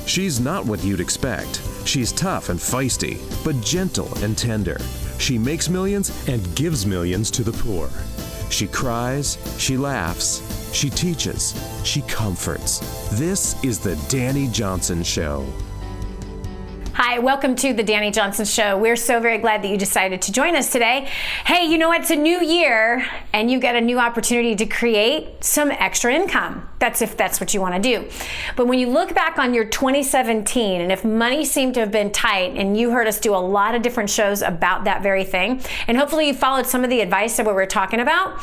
She's not what you'd expect. She's tough and feisty, but gentle and tender. She makes millions and gives millions to the poor. She cries, she laughs, she teaches, she comforts. This is the Dani Johnson Show. Hi, welcome to the Dani Johnson Show. We're so very glad that you decided to join us today. Hey, you know, it's a new year and you get a new opportunity to create some extra income. That's if that's what you want to do. But when you look back on your 2017, and if money seemed to have been tight, and you heard us do a lot of different shows about that very thing, and hopefully you followed some of the advice of what we're talking about.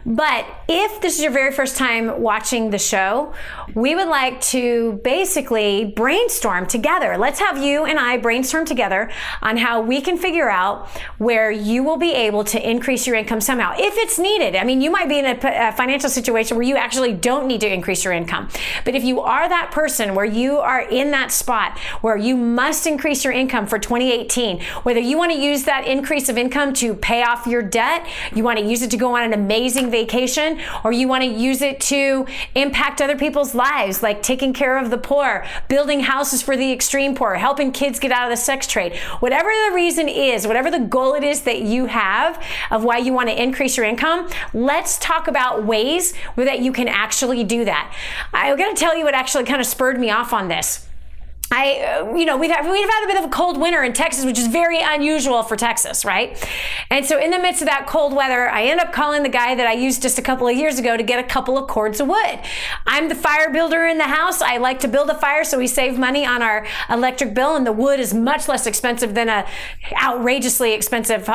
But if this is your very first time watching the show, we would like to basically brainstorm together. Let's have you and I brainstorm together on how we can figure out where you will be able to increase your income somehow, if it's needed. I mean, you might be in a financial situation where you actually don't need to increase your income. But if you are that person where you are in that spot where you must increase your income for 2018, whether you want to use that increase of income to pay off your debt, you want to use it to go on an amazing vacation, or you want to use it to impact other people's lives, like taking care of the poor, building houses for the extreme poor, helping kids get out of the sex trade, whatever the reason is, whatever the goal it is that you have of why you want to increase your income, let's talk about ways that you can actually do that. I'm going to tell you what actually kind of spurred me off on this. We've had a bit of a cold winter in Texas, which is very unusual for Texas, right? And so in the midst of that cold weather, I end up calling the guy that I used just a couple of years ago to get a couple of cords of wood. I'm the fire builder in the house. I like to build a fire so we save money on our electric bill, and the wood is much less expensive than a outrageously expensive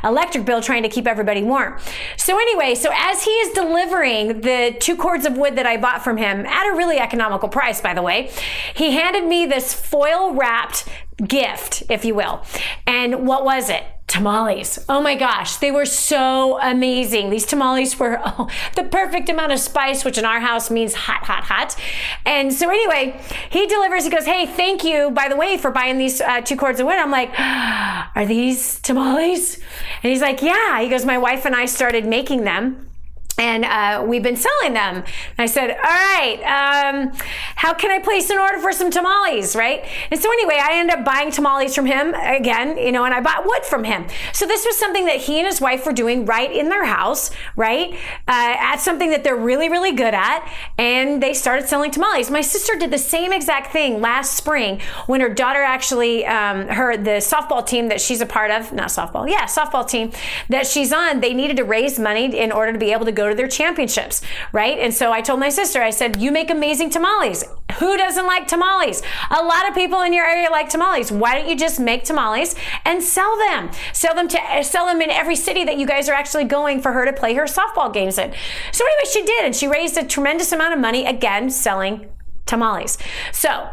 electric bill trying to keep everybody warm. So anyway, as he is delivering the 2 cords of wood that I bought from him at a really economical price, by the way, he handed me this foil wrapped gift, if you will. And what was it? Tamales. Oh my gosh, they were so amazing. These tamales were the perfect amount of spice, which in our house means hot, hot, hot. And so anyway, he delivers, he goes, hey, thank you, by the way, for buying these 2 cords of wood. I'm like, are these tamales? And he's like, yeah. He goes, my wife and I started making them, and we've been selling them. And I said, all right, how can I place an order for some tamales, right? And so anyway, I ended up buying tamales from him again, and I bought wood from him. So this was something that he and his wife were doing right in their house, right? At something that they're really, really good at. And they started selling tamales. My sister did the same exact thing last spring when her daughter actually, the softball team that she's a part of, softball team that she's on, they needed to raise money in order to be able to go to their championships, right? And so I told my sister, I said, you make amazing tamales. Who doesn't like tamales? A lot of people in your area like tamales. Why don't you just make tamales and sell them? Sell them in every city that you guys are actually going for her to play her softball games in. So anyway, she did, and she raised a tremendous amount of money, again, selling tamales. So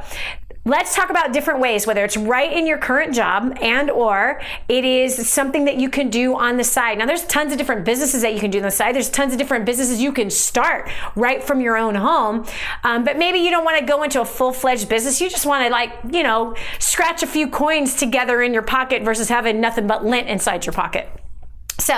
let's talk about different ways, whether it's right in your current job and or it is something that you can do on the side. Now, there's tons of different businesses that you can do on the side. There's tons of different businesses you can start right from your own home. But maybe you don't want to go into a full-fledged business. You just want to scratch a few coins together in your pocket versus having nothing but lint inside your pocket. So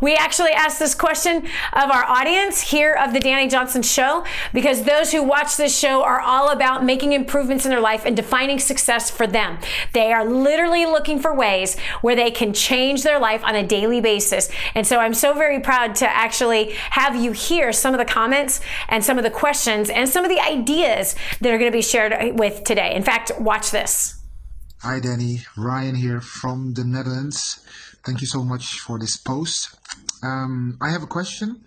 we actually asked this question of our audience here of the Dani Johnson Show, because those who watch this show are all about making improvements in their life and defining success for them. They are literally looking for ways where they can change their life on a daily basis. And so I'm so very proud to actually have you hear some of the comments and some of the questions and some of the ideas that are going to be shared with today. In fact, watch this. Hi, Dani. Ryan here from the Netherlands. Thank you so much for this post. I have a question.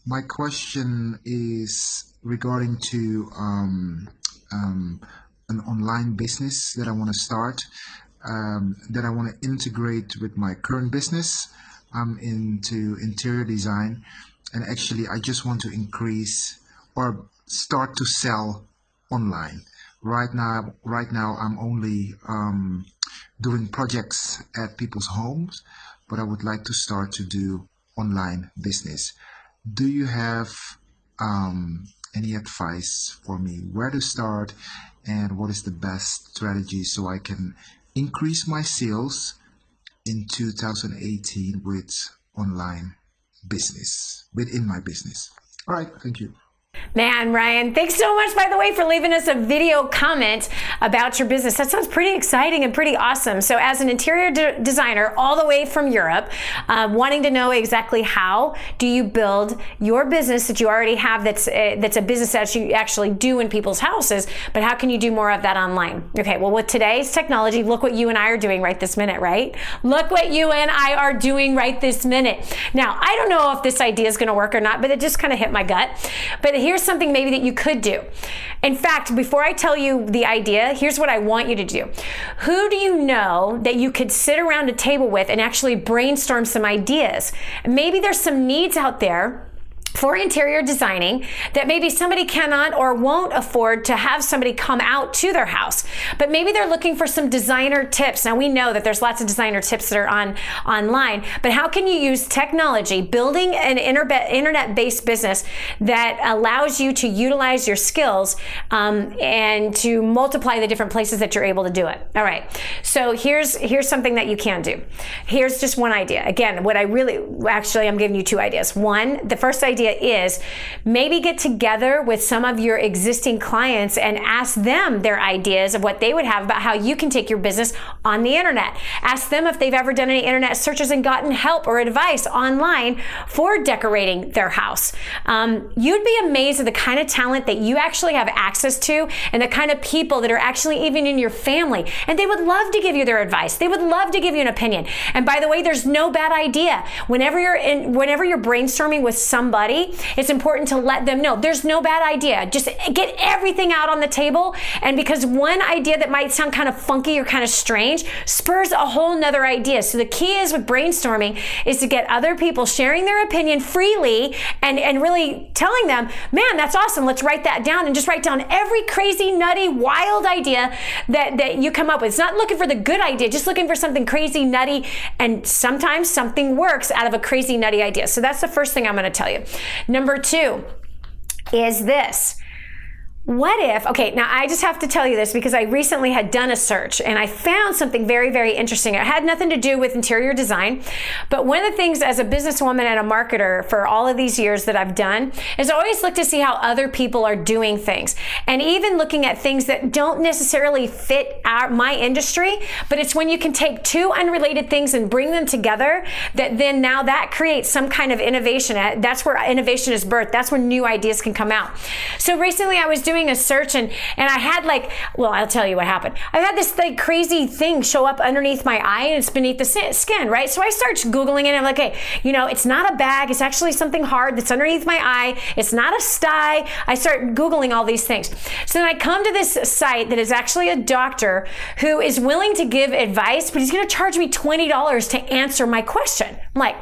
My question is regarding to an online business that I want to start, that I want to integrate with my current business. I'm into interior design, and actually I just want to increase or start to sell online. Right now I'm only doing projects at people's homes, but I would like to start to do online business. Do you have any advice for me where to start, and what is the best strategy so I can increase my sales in 2018 with online business, within my business? All right, thank you. Man, Ryan, thanks so much, by the way, for leaving us a video comment about your business. That sounds pretty exciting and pretty awesome. So as an interior designer all the way from Europe, wanting to know exactly how do you build your business that you already have that's a business that you actually do in people's houses, but how can you do more of that online? Okay, well, with today's technology, look what you and I are doing right this minute, right? Look what you and I are doing right this minute. Now, I don't know if this idea is going to work or not, but it just kind of hit my gut. But here's something maybe that you could do. In fact, before I tell you the idea, here's what I want you to do. Who do you know that you could sit around a table with and actually brainstorm some ideas? Maybe there's some needs out there for interior designing that maybe somebody cannot or won't afford to have somebody come out to their house, but maybe they're looking for some designer tips. Now, we know that there's lots of designer tips that are online, but how can you use technology, building an internet-based business that allows you to utilize your skills and to multiply the different places that you're able to do it? All right, so here's something that you can do. Here's just one idea. Again, I'm giving you two ideas. One, the first idea is maybe get together with some of your existing clients and ask them their ideas of what they would have about how you can take your business on the internet. Ask them if they've ever done any internet searches and gotten help or advice online for decorating their house. You'd be amazed at the kind of talent that you actually have access to and the kind of people that are actually even in your family. And they would love to give you their advice. They would love to give you an opinion. And by the way, there's no bad idea. Whenever you're brainstorming with somebody, it's important to let them know there's no bad idea. Just get everything out on the table. And because one idea that might sound kind of funky or kind of strange spurs a whole nother idea. So the key is with brainstorming is to get other people sharing their opinion freely and really telling them, man, that's awesome. Let's write that down, and just write down every crazy, nutty, wild idea that you come up with. It's not looking for the good idea, just looking for something crazy, nutty, and sometimes something works out of a crazy, nutty idea. So that's the first thing I'm going to tell you. Number two is this. What if, okay, now I just have to tell you this because I recently had done a search and I found something very, very interesting. It had nothing to do with interior design, but one of the things as a businesswoman and a marketer for all of these years that I've done is always look to see how other people are doing things. And even looking at things that don't necessarily fit my industry, but it's when you can take two unrelated things and bring them together that then now that creates some kind of innovation. That's where innovation is birthed. That's when new ideas can come out. So recently I was doing a search and I had I'll tell you what happened. I had this crazy thing show up underneath my eye and it's beneath the skin, right? So I start Googling it and I'm like, hey, it's not a bag. It's actually something hard that's underneath my eye. It's not a sty. I start Googling all these things. So then I come to this site that is actually a doctor who is willing to give advice, but he's going to charge me $20 to answer my question. I'm like,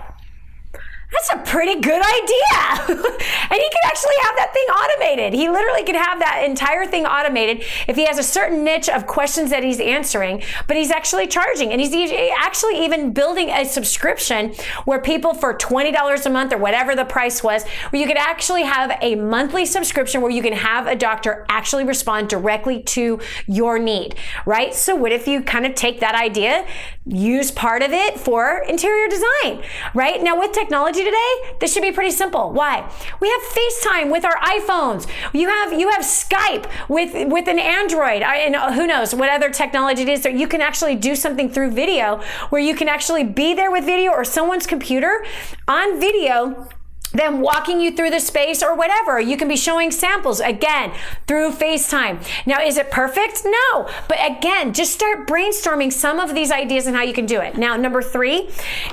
that's a pretty good idea. And he could actually have that thing automated. He literally could have that entire thing automated if he has a certain niche of questions that he's answering, but he's actually charging. And he's actually even building a subscription where people for $20 a month or whatever the price was, where you could actually have a monthly subscription where you can have a doctor actually respond directly to your need, right? So what if you kind of take that idea, use part of it for interior design, right? Now with technology today, this should be pretty simple. Why? We have FaceTime with our iPhones. You have Skype with an Android, and who knows what other technology it is that you can actually do something through video where you can actually be there with video or someone's computer on video, them walking you through the space or whatever. You can be showing samples again through FaceTime. Now, is it perfect? No. But again, just start brainstorming some of these ideas and how you can do it. Now, number three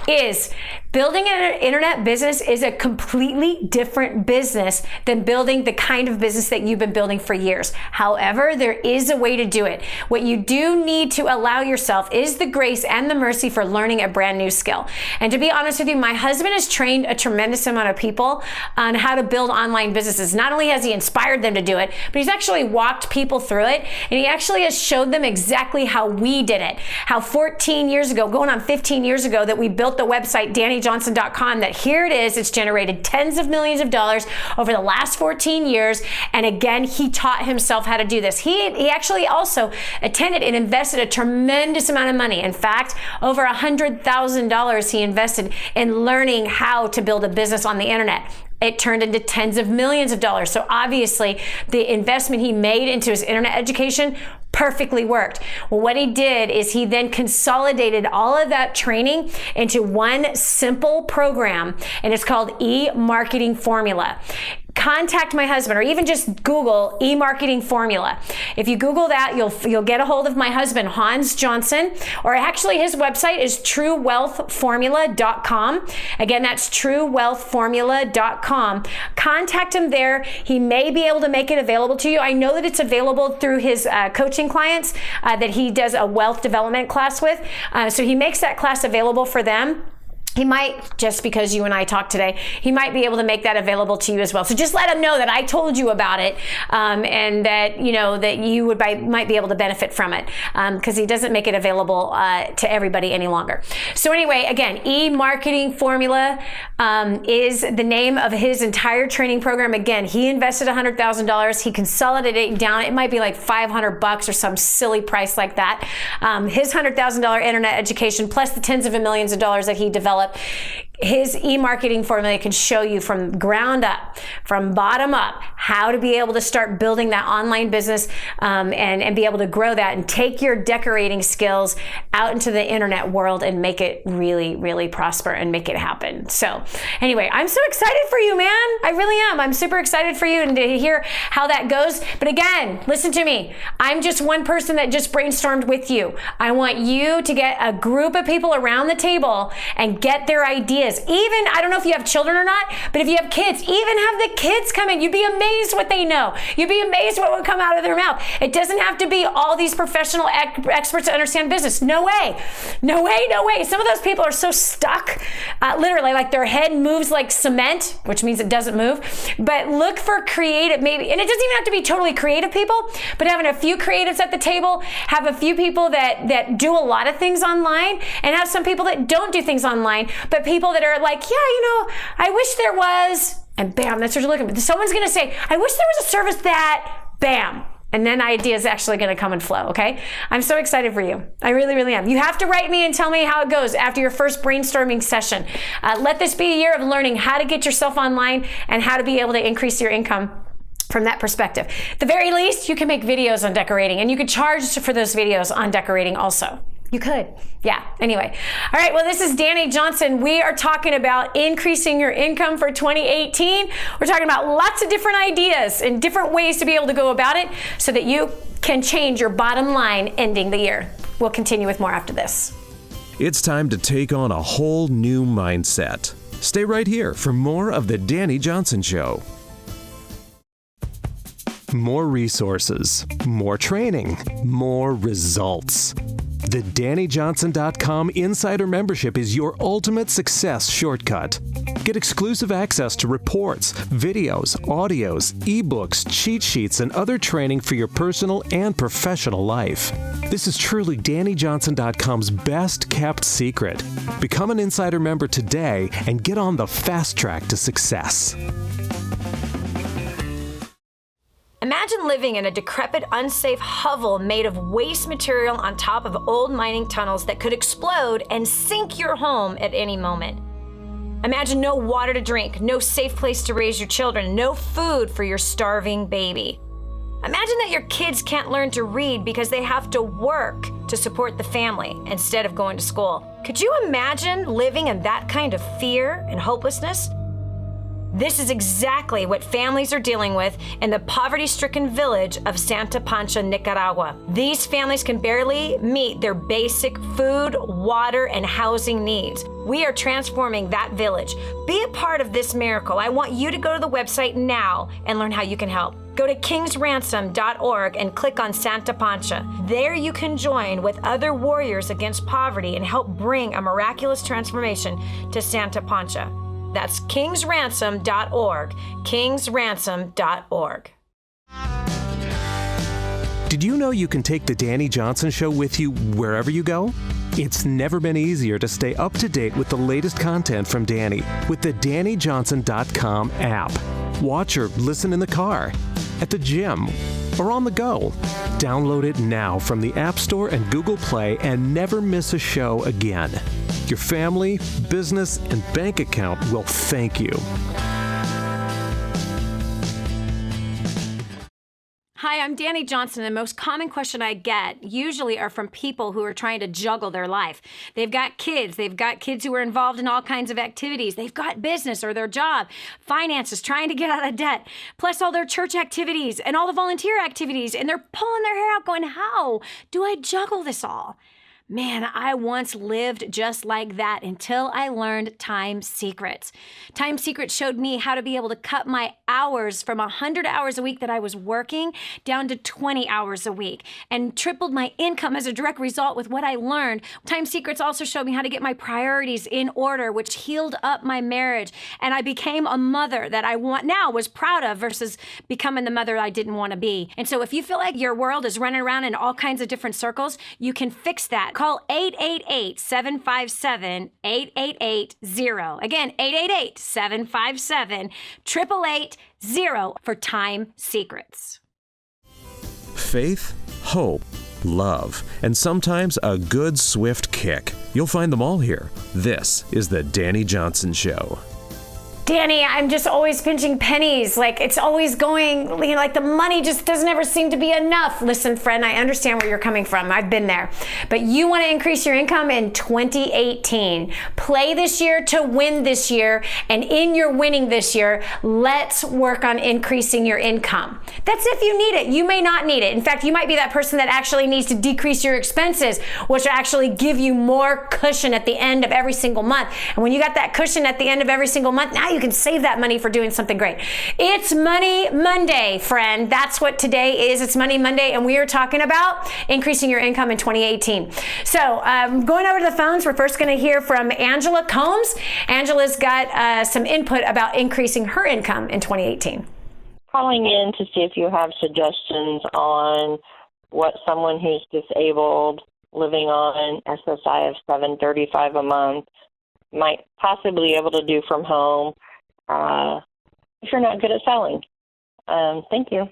is building an internet business is a completely different business than building the kind of business that you've been building for years. However, there is a way to do it. What you do need to allow yourself is the grace and the mercy for learning a brand new skill. And to be honest with you, my husband has trained a tremendous amount of people on how to build online businesses. Not only has he inspired them to do it, but he's actually walked people through it. And he actually has showed them exactly how we did it. How 14 years ago, going on 15 years ago, that we built the website DaniJohnson.com, that here it is, it's generated tens of millions of dollars over the last 14 years. And again, he taught himself how to do this. He actually also attended and invested a tremendous amount of money. In fact, over $100,000 he invested in learning how to build a business on the internet. it turned into tens of millions of dollars. So obviously the investment he made into his internet education perfectly worked. Well, what he did is he then consolidated all of that training into one simple program, and it's called E-Marketing Formula. Contact my husband, or even just Google e-marketing formula. If you Google that, you'll get a hold of my husband, Hans Johnson, or actually his website is truewealthformula.com. Again, that's truewealthformula.com. Contact him there. He may be able to make it available to you. I know that it's available through his coaching clients that he does a wealth development class with. So he makes that class available for them. He might, just because you and I talked today, he might be able to make that available to you as well. So just let him know that I told you about it, and that that you might be able to benefit from it, because he doesn't make it available to everybody any longer. So anyway, again, E-Marketing Formula is the name of his entire training program. Again, he invested $100,000. He consolidated it down. It might be like $500 or some silly price like that. His $100,000 internet education plus the tens of millions of dollars that he developed. His e-marketing formula can show you from ground up, from bottom up, how to be able to start building that online business and be able to grow that and take your decorating skills out into the internet world and make it really, really prosper and make it happen. So anyway, I'm so excited for you, man. I really am. I'm super excited for you and to hear how that goes. But again, listen to me. I'm just one person that just brainstormed with you. I want you to get a group of people around the table and get their ideas. Even, I don't know if you have children or not, but if you have kids, even have the kids come in. You'd be amazed what they know. You'd be amazed what would come out of their mouth. It doesn't have to be all these professional experts that understand business. No way. No way, no way. Some of those people are so stuck, literally, like their head moves like cement, which means it doesn't move. But look for creative, maybe, and it doesn't even have to be totally creative people, but having a few creatives at the table, have a few people that do a lot of things online, and have some people that don't do things online, but people that are like, yeah, I wish there was, and bam, that's what you're looking for. Someone's going to say, I wish there was a service that, bam. And then ideas actually going to come and flow, okay? I'm so excited for you. I really, really am. You have to write me and tell me how it goes after your first brainstorming session. Let this be a year of learning how to get yourself online and how to be able to increase your income from that perspective. At the very least, you can make videos on decorating, and you could charge for those videos on decorating also. You could. Yeah. Anyway. All right. Well, this is Dani Johnson. We are talking about increasing your income for 2018. We're talking about lots of different ideas and different ways to be able to go about it so that you can change your bottom line ending the year. We'll continue with more after this. It's time to take on a whole new mindset. Stay right here for more of the Dani Johnson Show. More resources, more training, more results. The DaniJohnson.com Insider Membership is your ultimate success shortcut. Get exclusive access to reports, videos, audios, ebooks, cheat sheets, and other training for your personal and professional life. This is truly DaniJohnson.com's best kept secret. Become an Insider member today and get on the fast track to success. Imagine living in a decrepit, unsafe hovel made of waste material on top of old mining tunnels that could explode and sink your home at any moment. Imagine no water to drink, no safe place to raise your children, no food for your starving baby. Imagine that your kids can't learn to read because they have to work to support the family instead of going to school. Could you imagine living in that kind of fear and hopelessness? This is exactly what families are dealing with in the poverty-stricken village of Santa Pancha, Nicaragua. These families can barely meet their basic food, water, and housing needs. We are transforming that village. Be a part of this miracle. I want you to go to the website now and learn how you can help. Go to kingsransom.org and click on Santa Pancha. There you can join with other warriors against poverty and help bring a miraculous transformation to Santa Pancha. That's kingsransom.org, kingsransom.org. Did you know you can take the Dani Johnson Show with you wherever you go? It's never been easier to stay up to date with the latest content from Dani with the DaniJohnson.com app. Watch or listen in the car, at the gym, or on the go. Download it now from the App Store and Google Play and never miss a show again. Your family, business, and bank account will thank you. I'm Dani Johnson. The most common question I get usually are from people who are trying to juggle their life. They've got kids who are involved in all kinds of activities. They've got business or their job, finances, trying to get out of debt, plus all their church activities and all the volunteer activities. And they're pulling their hair out going, how do I juggle this all? Man, I once lived just like that until I learned Time Secrets. Time Secrets showed me how to be able to cut my hours from 100 hours a week that I was working down to 20 hours a week and tripled my income as a direct result with what I learned. Time Secrets also showed me how to get my priorities in order, which healed up my marriage. And I became a mother that I was proud of versus becoming the mother I didn't want to be. And so if you feel like your world is running around in all kinds of different circles, you can fix that. Call 888-757-8880. Again, 888-757-8880 for Time Secrets. Faith, hope, love, and sometimes a good swift kick. You'll find them all here. This is the Dani Johnson Show. Dani, I'm just always pinching pennies. Like, it's always going, like the money just doesn't ever seem to be enough. Listen, friend, I understand where you're coming from. I've been there. But you want to increase your income in 2018. Play this year to win this year. And in your winning this year, let's work on increasing your income. That's if you need it. You may not need it. In fact, you might be that person that actually needs to decrease your expenses, which will actually give you more cushion at the end of every single month. And when you got that cushion at the end of every single month, now you can save that money for doing something great. It's Money Monday, friend. That's what today is. It's Money Monday, and we are talking about increasing your income in 2018. So going over to the phones, we're first going to hear from Angela Combs. Angela's got some input about increasing her income in 2018. Calling in to see if you have suggestions on what someone who's disabled living on SSI of $735 a month might possibly be able to do from home if you're not good at selling. Thank you.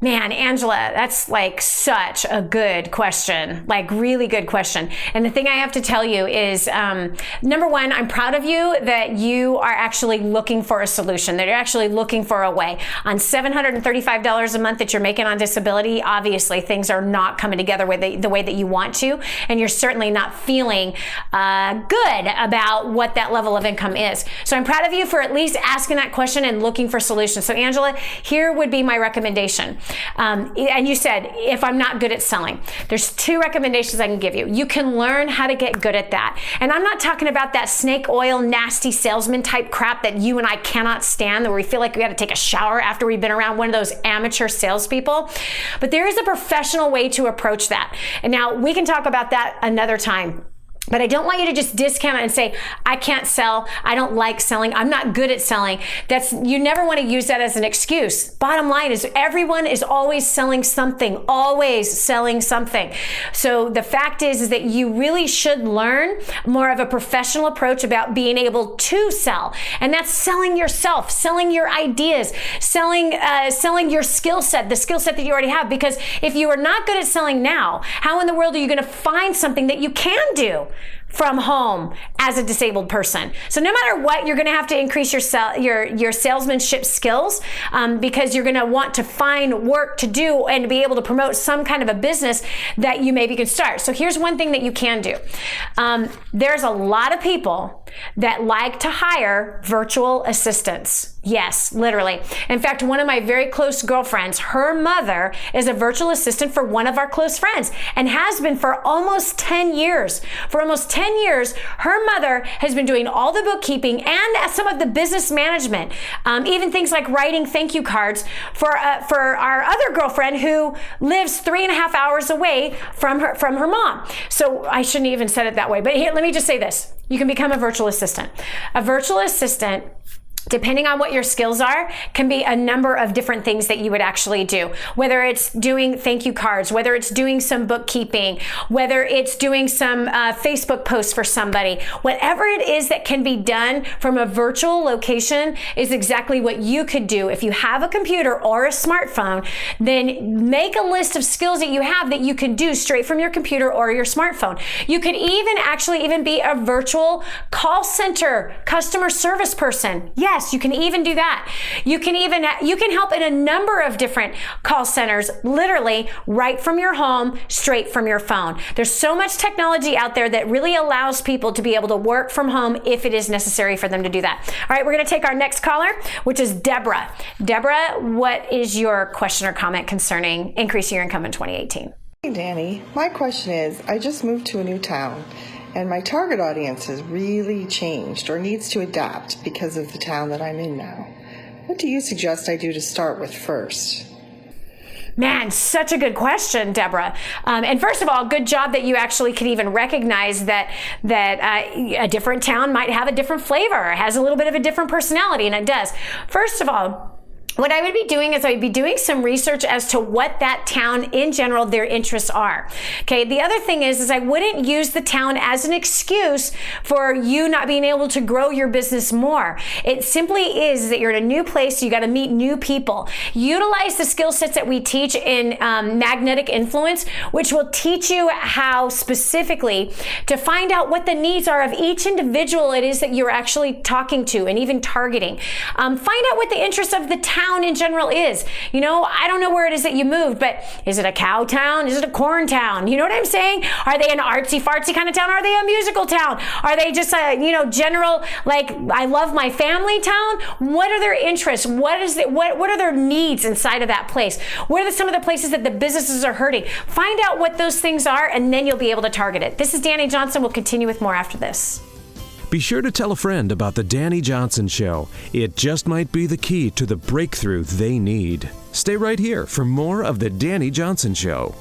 Man, Angela, that's like such a good question, like really good question. And the thing I have to tell you is, number one, I'm proud of you that you are actually looking for a solution, that you're actually looking for a way. On $735 a month that you're making on disability, obviously things are not coming together the way that you want to, and you're certainly not feeling good about what that level of income is. So I'm proud of you for at least asking that question and looking for solutions. So Angela, here would be my recommendation. And you said, if I'm not good at selling, there's two recommendations I can give you. You can learn how to get good at that. And I'm not talking about that snake oil, nasty salesman type crap that you and I cannot stand, where we feel like we got to take a shower after we've been around one of those amateur salespeople. But there is a professional way to approach that. And now we can talk about that another time. But I don't want you to just discount it and say, I can't sell, I don't like selling, I'm not good at selling. You never want to use that as an excuse. Bottom line is everyone is always selling something, always selling something. So the fact is that you really should learn more of a professional approach about being able to sell. And that's selling yourself, selling your ideas, selling your skill set, the skill set that you already have. Because if you are not good at selling now, how in the world are you going to find something that you can do from home as a disabled person? So no matter what, you're going to have to increase your salesmanship skills because you're going to want to find work to do and to be able to promote some kind of a business that you maybe can start. So here's one thing that you can do. There's a lot of people that like to hire virtual assistants. Yes, literally. In fact, one of my very close girlfriends, her mother is a virtual assistant for one of our close friends and has been for almost 10 years. For almost 10 years, her mother has been doing all the bookkeeping and some of the business management, even things like writing thank you cards for our other girlfriend who lives 3.5 hours away from her mom. So I shouldn't even said it that way, but here, let me just say this. You can become a virtual assistant. A virtual assistant, depending on what your skills are, can be a number of different things that you would actually do. Whether it's doing thank you cards, whether it's doing some bookkeeping, whether it's doing some Facebook posts for somebody, whatever it is that can be done from a virtual location is exactly what you could do. If you have a computer or a smartphone, then make a list of skills that you have that you can do straight from your computer or your smartphone. You could even be a virtual call center customer service person. Yeah, Yes, you can even do that. You can help in a number of different call centers, literally right from your home, straight from your phone. There's so much technology out there that really allows people to be able to work from home if it is necessary for them to do that. All right, we're going to take our next caller, which is Deborah. Deborah, what is your question or comment concerning increasing your income in 2018? Hey, Dani. My question is, I just moved to a new town, and my target audience has really changed or needs to adapt because of the town that I'm in now. What do you suggest I do to start with first? Man, such a good question, Deborah. And first of all, good job that you actually can even recognize that a different town might have a different flavor, has a little bit of a different personality, and it does. First of all, what I would be doing is I would be doing some research as to what that town in general, their interests are. Okay. The other thing is I wouldn't use the town as an excuse for you not being able to grow your business more. It simply is that you're in a new place. You got to meet new people. Utilize the skill sets that we teach in magnetic influence, which will teach you how specifically to find out what the needs are of each individual it is that you're actually talking to and even targeting. Find out what the interests of the town in general is. You know, I don't know where it is that you moved, but is it a cow town? Is it a corn town? You know what I'm saying? Are they an artsy fartsy kind of town? Are they a musical town? Are they just a, general, like, I love my family town? What are their interests? What are their needs inside of that place? What are some of the places that the businesses are hurting? Find out what those things are, and then you'll be able to target it. This is Dani Johnson. We'll continue with more after this. Be sure to tell a friend about the Dani Johnson Show. It just might be the key to the breakthrough they need. Stay right here for more of the Dani Johnson Show.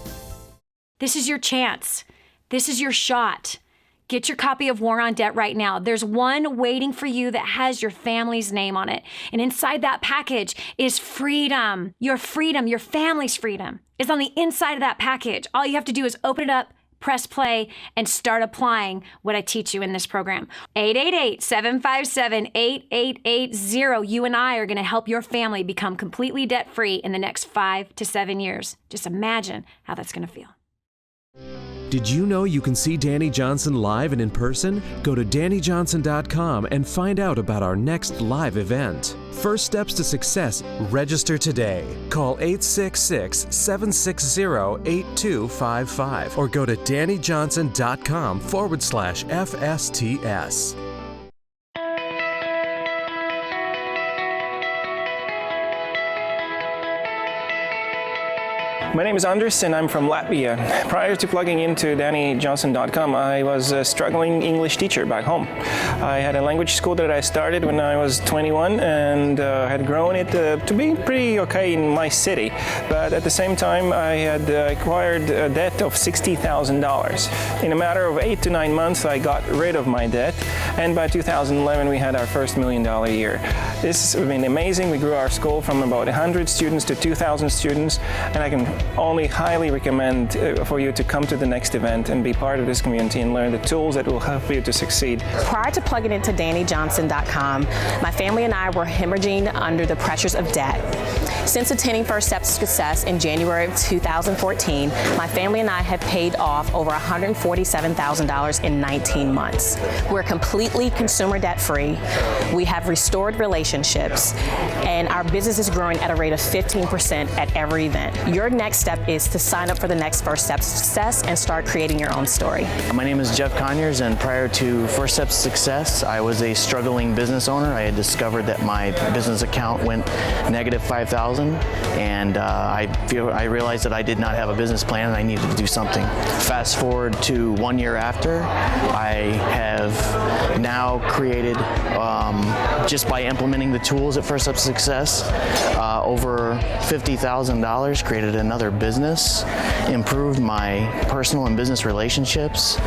This is your chance. This is your shot. Get your copy of War on Debt right now. There's one waiting for you that has your family's name on it. And inside that package is freedom. Your family's freedom is on the inside of that package. All you have to do is open it up, press play, and start applying what I teach you in this program. 888-757-8880. You and I are going to help your family become completely debt-free in the next 5 to 7 years. Just imagine how that's going to feel. Did you know you can see Dani Johnson live and in person? Go to DaniJohnson.com and find out about our next live event. First Steps to Success. Register today. Call 866-760-8255 or go to DaniJohnson.com/FSTS. My name is Andris and I'm from Latvia. Prior to plugging into DaniJohnson.com, I was a struggling English teacher back home. I had a language school that I started when I was 21 and had grown it to be pretty okay in my city. But at the same time, I had acquired a debt of $60,000. In a matter of 8 to 9 months, I got rid of my debt. And by 2011, we had our first $1 million year. This has been amazing. We grew our school from about 100 students to 2,000 students, and I can only highly recommend for you to come to the next event and be part of this community and learn the tools that will help you to succeed. Prior to plugging into DaniJohnson.com, my family and I were hemorrhaging under the pressures of debt. Since attending First Steps to Success in January of 2014, my family and I have paid off over $147,000 in 19 months. We're completely consumer debt free. We have restored relationships, and our business is growing at a rate of 15% at every event. Your next step is to sign up for the next First Steps to Success and start creating your own story. My name is Jeff Conyers, and prior to First Steps to Success, I was a struggling business owner. I had discovered that my business account went negative $5,000, and I realized that I did not have a business plan and I needed to do something. Fast forward to 1 year after, I have now created, just by implementing the tools at First Steps to Success, over $50,000, created another business, improved my personal and business relationships.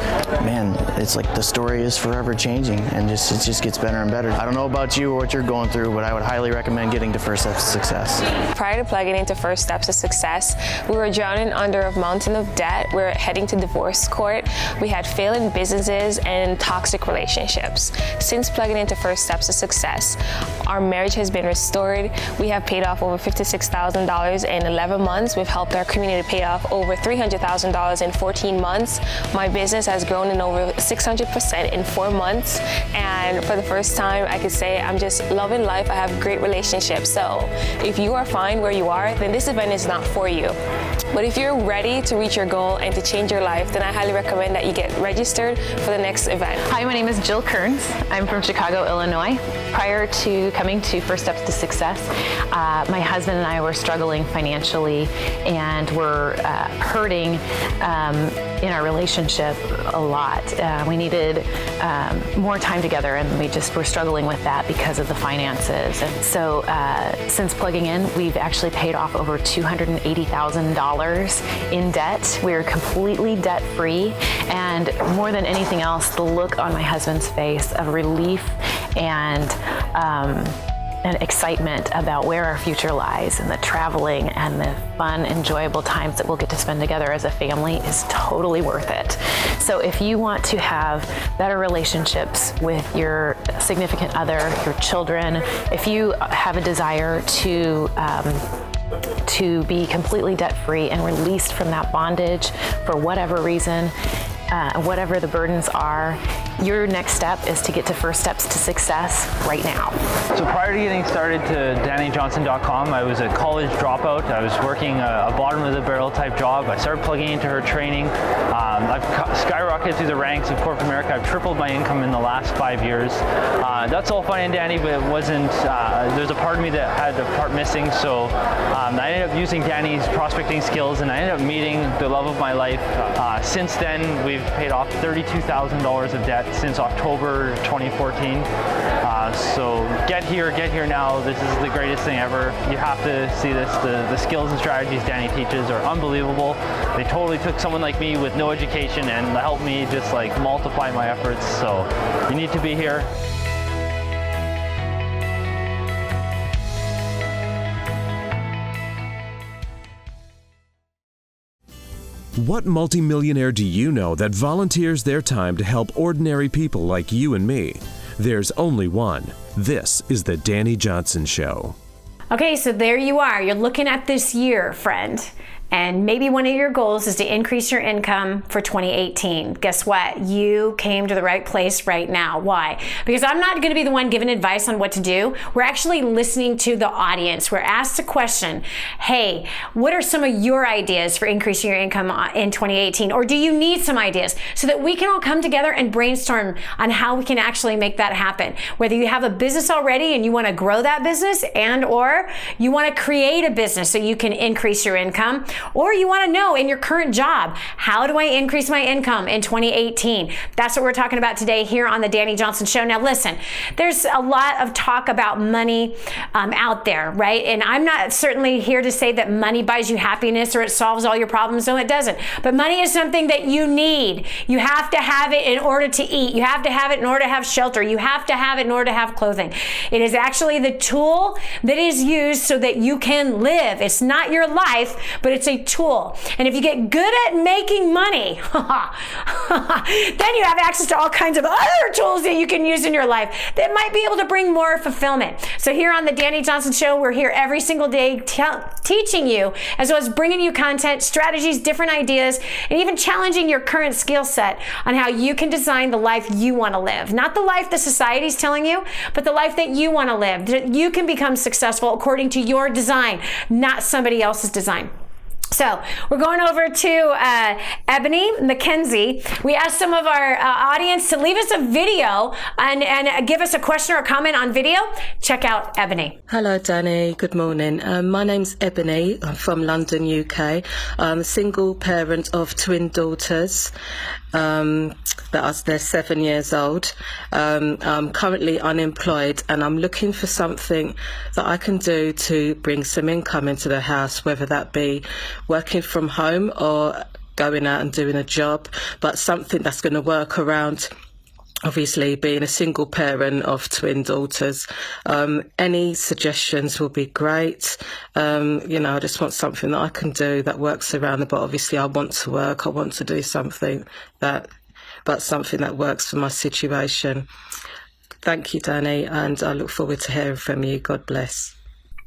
Man, it's like the story is forever changing, and it just gets better and better. I don't know about you or what you're going through, but I would highly recommend getting to First Steps to Success. Prior to plugging into First Steps to Success, we were drowning under a mountain of debt. We were heading to divorce court. We had failing businesses and toxic relationships. Since plugging into First Steps to Success, our marriage has been restored. We have paid off over $56,000 in 11 months. We've helped our community pay off over $300,000 in 14 months. My business has grown in over 600% in 4 months. And for the first time, I could say I'm just loving life. I have great relationships. So if you are fine where you are, then this event is not for you. But if you're ready to reach your goal and to change your life, then I highly recommend that you get registered for the next event. Hi, my name is Jill Kearns. I'm from Chicago, Illinois. Prior to coming to First Steps to Success, my husband and I were struggling financially and were hurting in our relationship a lot. We needed more time together, and we just were struggling with that because of the finances. And so since plugging in, we've actually paid off over $280,000 in debt. We're completely debt-free, and more than anything else, the look on my husband's face of relief and excitement about where our future lies, and the traveling and the fun, enjoyable times that we'll get to spend together as a family is totally worth it. So if you want to have better relationships with your significant other, your children, if you have a desire to be completely debt-free and released from that bondage for whatever reason, whatever the burdens are, your next step is to get to First Steps to Success right now. So prior to getting started to DaniJohnson.com, I was a college dropout. I was working a bottom of the barrel type job. I started plugging into her training. I've skyrocketed through the ranks of corporate America. I've tripled my income in the last 5 years. That's all fine and dandy, but it wasn't, there's a part of me that had a part missing. So I ended up using Dani's prospecting skills, and I ended up meeting the love of my life. Since then, we've paid off $32,000 of debt since October 2014. So get here now. This is the greatest thing ever. You have to see this. The skills and strategies Dani teaches are unbelievable. They totally took someone like me with no education and helped me just like multiply my efforts. So you need to be here. What multimillionaire do you know that volunteers their time to help ordinary people like you and me? There's only one. This is the Dani Johnson Show. Okay, so there you are. You're looking at this year, friend. And maybe one of your goals is to increase your income for 2018. Guess what? You came to the right place right now. Why? Because I'm not going to be the one giving advice on what to do. We're actually listening to the audience. We're asked a question. Hey, what are some of your ideas for increasing your income in 2018? Or do you need some ideas so that we can all come together and brainstorm on how we can actually make that happen? Whether you have a business already and you want to grow that business, and or you want to create a business so you can increase your income, or you want to know in your current job, how do I increase my income in 2018? That's what we're talking about today here on the Dani Johnson Show. Now listen, there's a lot of talk about money out there, right? And I'm not certainly here to say that money buys you happiness or it solves all your problems. No, it doesn't. But money is something that you need. You have to have it in order to eat. You have to have it in order to have shelter. You have to have it in order to have clothing. It is actually the tool that is used so that you can live. It's not your life, but it's a tool. And if you get good at making money, then you have access to all kinds of other tools that you can use in your life that might be able to bring more fulfillment. So here on the Dani Johnson Show, we're here every single day teaching you, as well as bringing you content, strategies, different ideas, and even challenging your current skill set on how you can design the life you want to live. Not the life the society's telling you, but the life that you want to live. That you can become successful according to your design, not somebody else's design. So we're going over to Ebony Mckenzie. We asked some of our audience to leave us a video and give us a question or a comment on video. Check out Ebony. Hello, Dani. Good morning. My name's Ebony. I'm from London, UK. I'm a single parent of twin daughters. They're 7 years old. I'm currently unemployed, and I'm looking for something that I can do to bring some income into the house, whether that be working from home or going out and doing a job, but something that's going to work around obviously being a single parent of twin daughters. Any suggestions will be great. I just want something that I can do that works around it, but obviously I want to work. I want to do something that works for my situation. Thank you, Dani, and I look forward to hearing from you. God bless.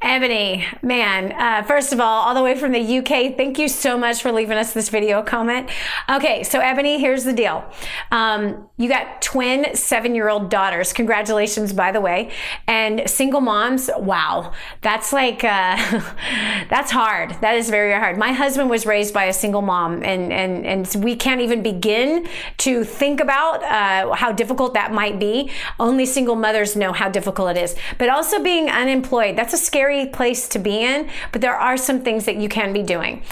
Ebony, man, first of all the way from the UK, thank you so much for leaving us this video comment. Okay, so Ebony, here's the deal. You got twin 7-year-old daughters. Congratulations, by the way. And single moms, wow. That's like, that's hard. That is very hard. My husband was raised by a single mom, and we can't even begin to think about how difficult that might be. Only single mothers know how difficult it is. But also being unemployed, that's a scary place to be in, but there are some things that you can be doing.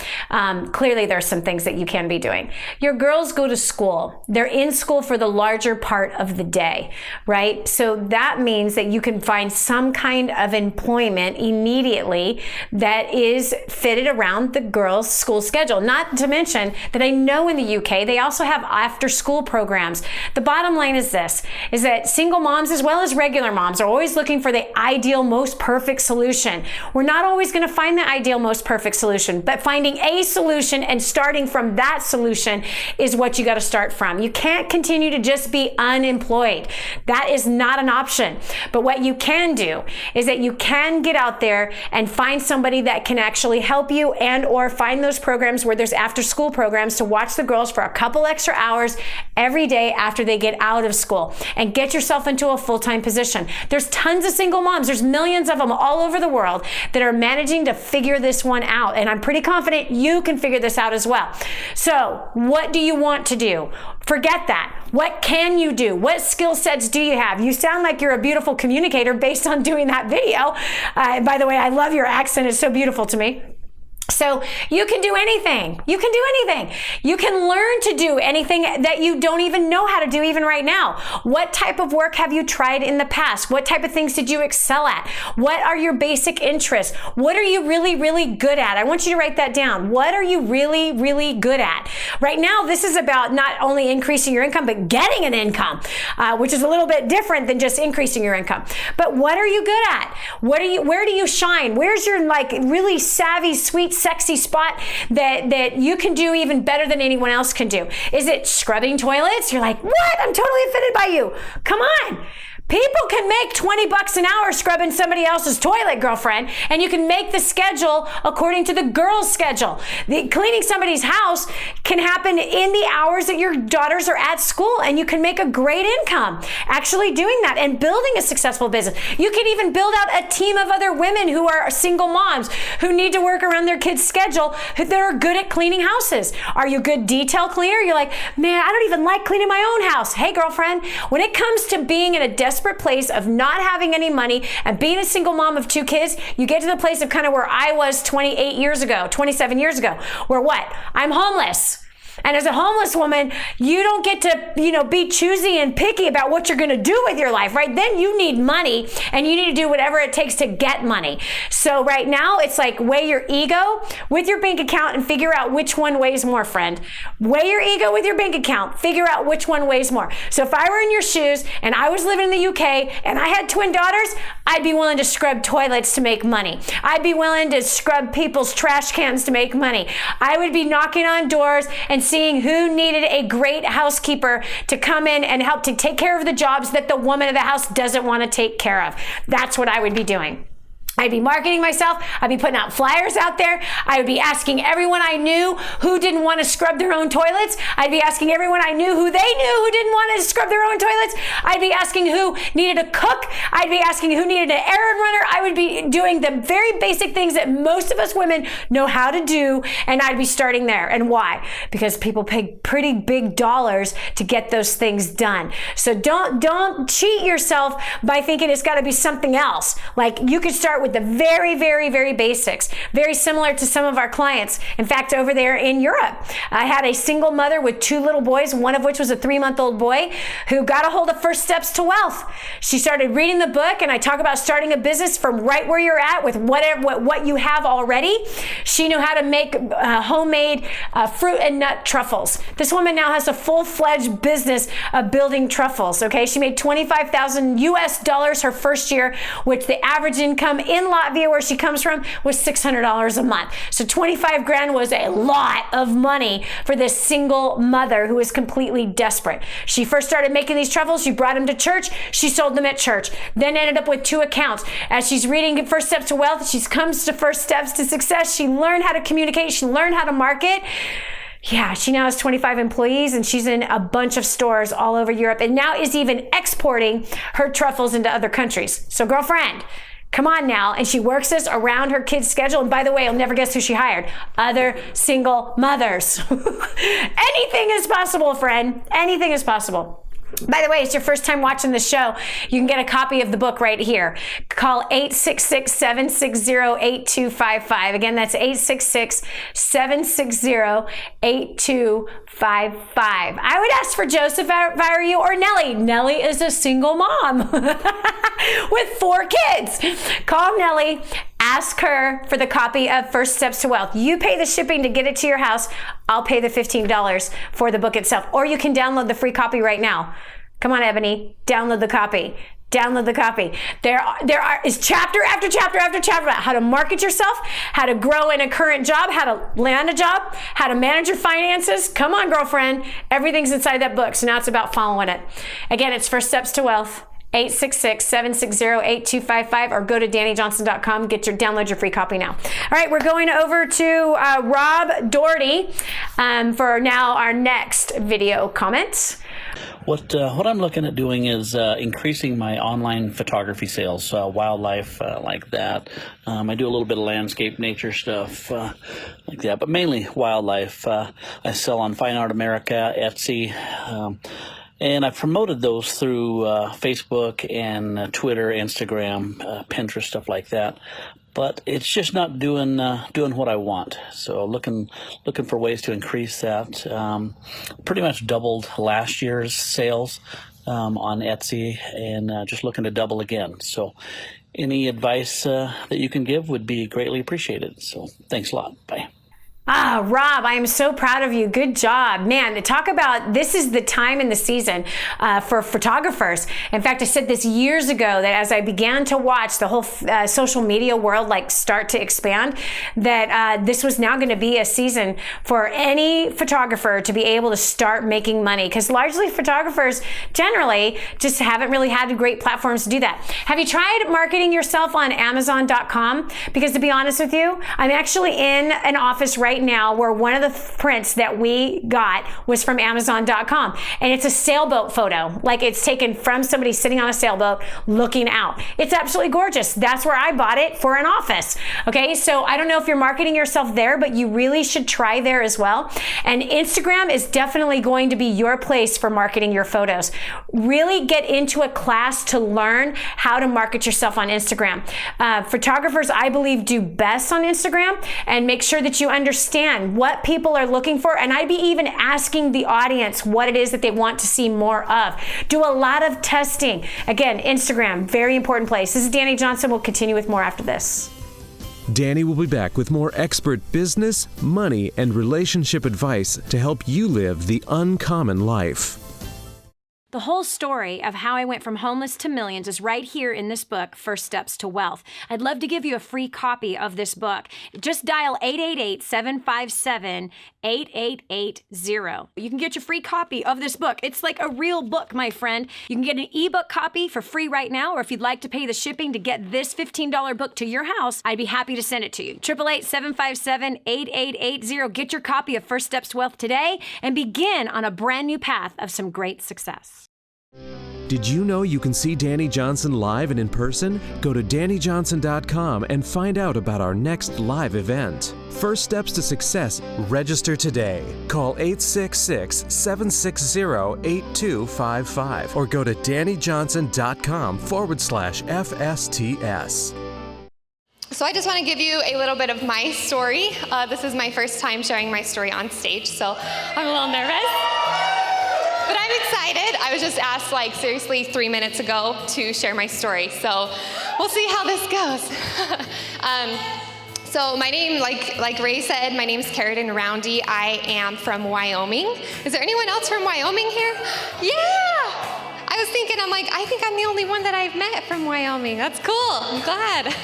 Clearly, there are some things that you can be doing. Your girls go to school. They're in school for the larger part of the day, right? So that means that you can find some kind of employment immediately that is fitted around the girls' school schedule. Not to mention that I know in the UK, they also have after-school programs. The bottom line is this, is that single moms as well as regular moms are always looking for the ideal, most perfect solution. We're not always going to find the ideal, most perfect solution, but finding a solution and starting from that solution is what you got to start from. You can't continue to just be unemployed. That is not an option. But what you can do is that you can get out there and find somebody that can actually help you, and or find those programs where there's after school programs to watch the girls for a couple extra hours every day after they get out of school, and get yourself into a full-time position. There's tons of single moms. There's millions of them all over the world that are managing to figure this one out. And I'm pretty confident you can figure this out as well. So what do you want to do? Forget that. What can you do? What skill sets do you have? You sound like you're a beautiful communicator based on doing that video. By the way, I love your accent. It's so beautiful to me. So you can do anything. You can do anything. You can learn to do anything that you don't even know how to do even right now. What type of work have you tried in the past? What type of things did you excel at? What are your basic interests? What are you really, really good at? I want you to write that down. What are you really, really good at? Right now, this is about not only increasing your income, but getting an income, which is a little bit different than just increasing your income. But what are you good at? Where do you shine? Where's your like really savvy, sweet, sexy spot that you can do even better than anyone else can do? Is it scrubbing toilets? You're like, what? I'm totally offended by you. Come on. People can make $20 an hour scrubbing somebody else's toilet, girlfriend, and you can make the schedule according to the girl's schedule. Cleaning somebody's house can happen in the hours that your daughters are at school, and you can make a great income actually doing that and building a successful business. You can even build out a team of other women who are single moms who need to work around their kids' schedule that are good at cleaning houses. Are you a good detail cleaner? You're like, man, I don't even like cleaning my own house. Hey, girlfriend, when it comes to being in a desperate place of not having any money and being a single mom of 2 kids, you get to the place of kind of where I was 27 years ago, where what? I'm homeless. And as a homeless woman, you don't get to, be choosy and picky about what you're going to do with your life, right? Then you need money, and you need to do whatever it takes to get money. So right now, it's like weigh your ego with your bank account and figure out which one weighs more, friend. Weigh your ego with your bank account. Figure out which one weighs more. So if I were in your shoes and I was living in the UK and I had twin daughters, I'd be willing to scrub toilets to make money. I'd be willing to scrub people's trash cans to make money. I would be knocking on doors and seeing who needed a great housekeeper to come in and help to take care of the jobs that the woman of the house doesn't want to take care of. That's what I would be doing. I'd be marketing myself. I'd be putting out flyers out there. I would be asking everyone I knew who didn't want to scrub their own toilets. I'd be asking everyone I knew who they knew who didn't want to scrub their own toilets. I'd be asking who needed a cook. I'd be asking who needed an errand runner. I would be doing the very basic things that most of us women know how to do, and I'd be starting there. And why? Because people pay pretty big dollars to get those things done. So don't cheat yourself by thinking it's got to be something else. Like, you could start with with the very, very, very basics. Very similar to some of our clients. In fact, over there in Europe, I had a single mother with 2 little boys, one of which was a 3-month-old boy, who got a hold of First Steps to Wealth. She started reading the book, and I talk about starting a business from right where you're at with what you have already. She knew how to make homemade fruit and nut truffles. This woman now has a full-fledged business of building truffles, okay? She made $25,000 US her first year, which the average income in Latvia, where she comes from, was $600 a month. So 25 grand was a lot of money for this single mother who was completely desperate. She first started making these truffles. She brought them to church. She sold them at church. Then ended up with 2 accounts. As she's reading First Steps to Wealth, she comes to First Steps to Success. She learned how to communicate. She learned how to market. Yeah, she now has 25 employees, and she's in a bunch of stores all over Europe, and now is even exporting her truffles into other countries. So girlfriend, come on now. And she works this around her kids' schedule. And by the way, you'll never guess who she hired. Other single mothers. Anything is possible, friend. Anything is possible. By the way, it's your first time watching the show, you can get a copy of the book right here. Call 866-760-8255. Again, that's 866-760-8255. I would ask for Joseph if I were you, or Nellie. Nellie is a single mom with 4 kids. Call Nellie. Ask her for the copy of First Steps to Wealth. You pay the shipping to get it to your house. I'll pay the $15 for the book itself. Or you can download the free copy right now. Come on, Ebony. Download the copy. Download the copy. There is chapter after chapter after chapter about how to market yourself, how to grow in a current job, how to land a job, how to manage your finances. Come on, girlfriend. Everything's inside that book. So now it's about following it. Again, it's First Steps to Wealth. 866-760-8255, or go to DaniJohnson.com. Download your free copy now. All right, we're going over to Rob Daughtery for now our next video comments. What I'm looking at doing is increasing my online photography sales, wildlife like that. I do a little bit of landscape, nature stuff like that, but mainly wildlife. I sell on Fine Art America, Etsy. And I've promoted those through Facebook and Twitter, Instagram, Pinterest, stuff like that. But it's just not doing what I want. So looking for ways to increase that. Pretty much doubled last year's sales on Etsy, and just looking to double again. So any advice that you can give would be greatly appreciated. So thanks a lot. Bye. Rob, I am so proud of you. Good job. Man, to talk about, this is the time in the season for photographers. In fact, I said this years ago, that as I began to watch the whole social media world start to expand, that this was now going to be a season for any photographer to be able to start making money, because largely photographers generally just haven't really had great platforms to do that. Have you tried marketing yourself on Amazon.com? Because to be honest with you, I'm actually in an office right now where one of the prints that we got was from Amazon.com, and it's a sailboat photo. It's taken from somebody sitting on a sailboat looking out. It's absolutely gorgeous. That's where I bought it for an office. Okay, so I don't know if you're marketing yourself there, but you really should try there as well. And Instagram is definitely going to be your place for marketing your photos. Really get into a class to learn how to market yourself on Instagram. Photographers, I believe, do best on Instagram, and make sure that you understand what people are looking for. And I'd be even asking the audience what it is that they want to see more of. Do a lot of testing. Again, Instagram, very important place. This is Dani Johnson. We'll continue with more after this. Dani will be back with more expert business, money, and relationship advice to help you live the uncommon life. The whole story of how I went from homeless to millions is right here in this book, First Steps to Wealth. I'd love to give you a free copy of this book. Just dial 888-757-8880. You can get your free copy of this book. It's like a real book, my friend. You can get an ebook copy for free right now, or if you'd like to pay the shipping to get this $15 book to your house, I'd be happy to send it to you. 888-757-8880. Get your copy of First Steps to Wealth today and begin on a brand new path of some great success. Did you know you can see Dani Johnson live and in person? Go to DaniJohnson.com and find out about our next live event. First Steps to Success. Register today. Call 866-760-8255 or go to DaniJohnson.com/FSTS. So I just want to give you a little bit of my story. This is my first time sharing my story on stage, so I'm a little nervous. But I'm excited. I was just asked, like, seriously 3 minutes ago to share my story, so we'll see how this goes. So my name, like Ray said, my name's Carradine Roundy. I am from Wyoming. Is there anyone else from Wyoming here? Yeah! I was thinking, I'm like, I think I'm the only one that I've met from Wyoming. That's cool. I'm glad.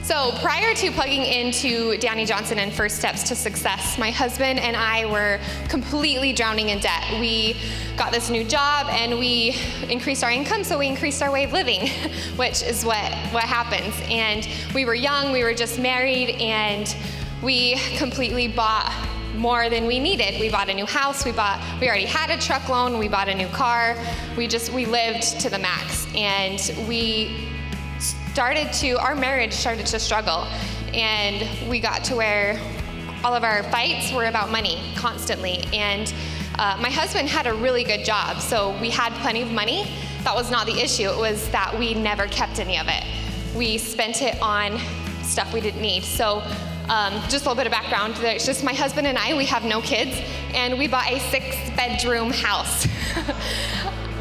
So prior to plugging into Dani Johnson and First Steps to Success, my husband and I were completely drowning in debt. We got this new job and we increased our income, so we increased our way of living, which is what happens. And we were young, we were just married, and we completely bought more than we needed. We bought a new house, we already had a truck loan, we bought a new car, we lived to the max. And our marriage started to struggle. And we got to where all of our fights were about money constantly. And my husband had a really good job, so we had plenty of money. That was not the issue, it was that we never kept any of it. We spent it on stuff we didn't need. So just a little bit of background, there's just my husband and I, we have no kids, and we bought a 6-bedroom house.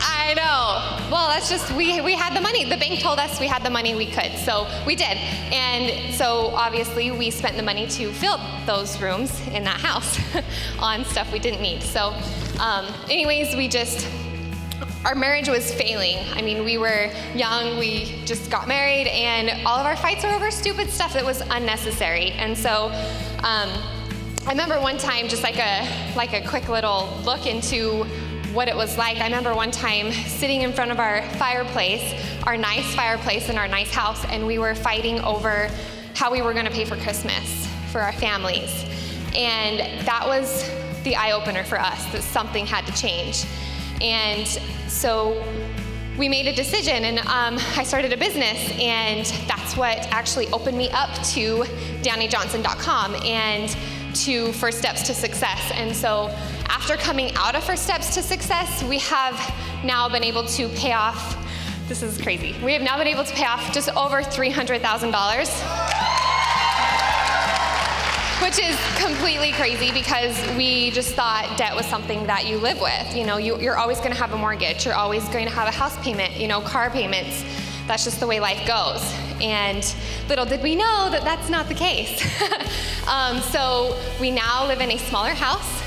I know. Well, that's just, we had the money. The bank told us we had the money we could, so we did. And so obviously we spent the money to fill those rooms in that house on stuff we didn't need. So anyways, our marriage was failing. I mean, we were young, we just got married, and all of our fights were over stupid stuff that was unnecessary. And so I remember one time, just like a quick little look into what it was like. I remember one time sitting in front of our fireplace, our nice fireplace in our nice house, and we were fighting over how we were gonna pay for Christmas for our families. And that was the eye-opener for us, that something had to change. And so we made a decision, and I started a business, and that's what actually opened me up to DaniJohnson.com and to First Steps to Success. And so after coming out of First Steps to Success, we have now been able to pay off, this is crazy, we have now been able to pay off just over $300,000. Which is completely crazy because we just thought debt was something that you live with. You know, you're always gonna have a mortgage, you're always going to have a house payment, car payments. That's just the way life goes. And little did we know that that's not the case. So we now live in a smaller house.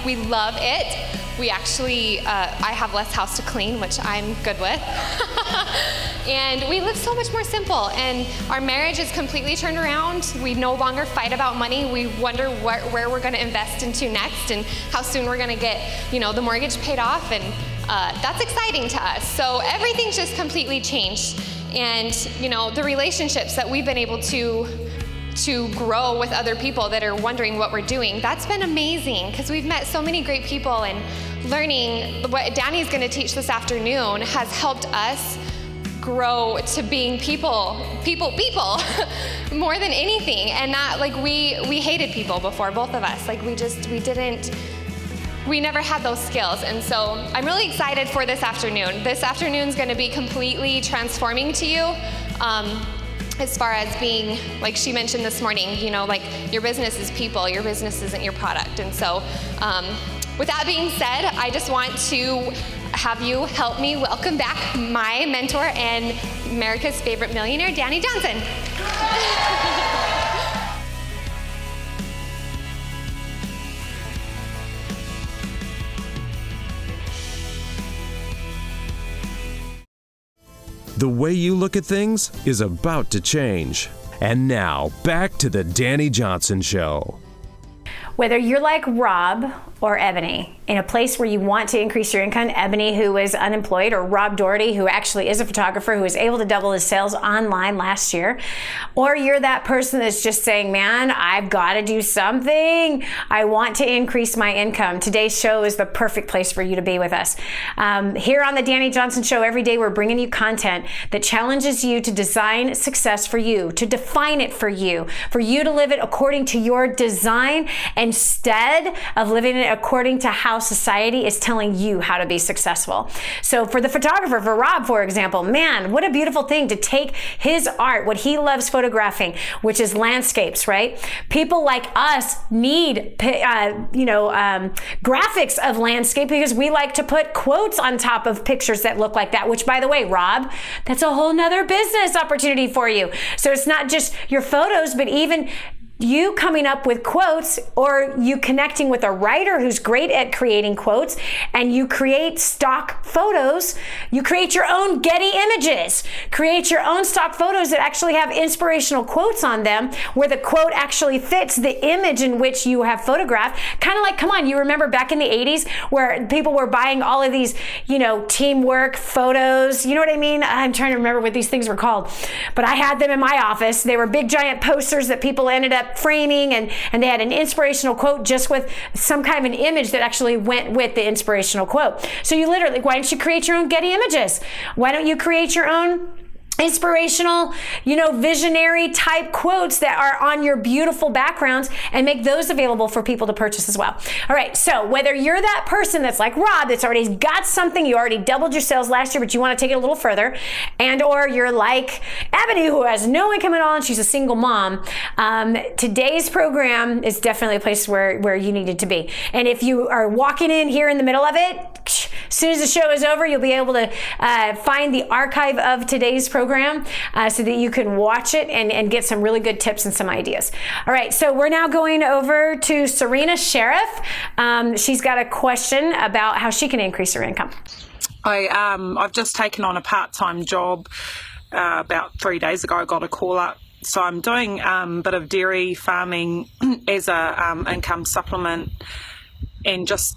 We love it. We actually, I have less house to clean, which I'm good with. And we live so much more simple, and our marriage is completely turned around. We no longer fight about money. We wonder where we're gonna invest into next and how soon we're gonna get, the mortgage paid off, and that's exciting to us. So everything's just completely changed. And, the relationships that we've been able to grow with other people that are wondering what we're doing, that's been amazing because we've met so many great people, and learning what Dani's going to teach this afternoon has helped us grow to being people more than anything. And that, we hated people before, both of us. We never had those skills. And so I'm really excited for this afternoon. This afternoon's going to be completely transforming to you. As far as being, like she mentioned this morning, your business is people, your business isn't your product. And so with that being said, I just want to have you help me welcome back my mentor and America's favorite millionaire, Dani Johnson. The way you look at things is about to change. And now, back to the Dani Johnson Show. Whether you're like Rob or Ebony, in a place where you want to increase your income, Ebony, who is unemployed, or Rob Daughtery, who actually is a photographer who was able to double his sales online last year, or you're that person that's just saying, man, I've got to do something. I want to increase my income. Today's show is the perfect place for you to be with us. Here on the Dani Johnson Show, every day we're bringing you content that challenges you to design success for you, to define it for you to live it according to your design instead of living it according to how society is telling you how to be successful. So for the photographer, for Rob, for example, man, what a beautiful thing to take his art, what he loves photographing, which is landscapes, right? People like us need, graphics of landscape because we like to put quotes on top of pictures that look like that, which, by the way, Rob, that's a whole nother business opportunity for you. So it's not just your photos, but even you coming up with quotes, or you connecting with a writer who's great at creating quotes, and you create stock photos. You create your own Getty images. Create your own stock photos that actually have inspirational quotes on them, where the quote actually fits the image in which you have photographed. Kind of like, come on, you remember back in the 80s where people were buying all of these, teamwork photos. You know what I mean? I'm trying to remember what these things were called, but I had them in my office. They were big giant posters that people ended up framing, and they had an inspirational quote just with some kind of an image that actually went with the inspirational quote. So you literally, why don't you create your own Getty images? Why don't you create your own inspirational, visionary type quotes that are on your beautiful backgrounds and make those available for people to purchase as well. All right, so whether you're that person that's like Rob, that's already got something, you already doubled your sales last year, but you want to take it a little further, and or you're like Ebony, who has no income at all and she's a single mom, today's program is definitely a place where you needed to be. And if you are walking in here in the middle of it, as soon as the show is over, you'll be able to find the archive of today's program so that you can watch it and get some really good tips and some ideas. All right, so we're now going over to Serena Sheriff. She's got a question about how she can increase her income. I've just taken on a part-time job about 3 days ago. I got a call up. So I'm doing a bit of dairy farming as a income supplement, and just,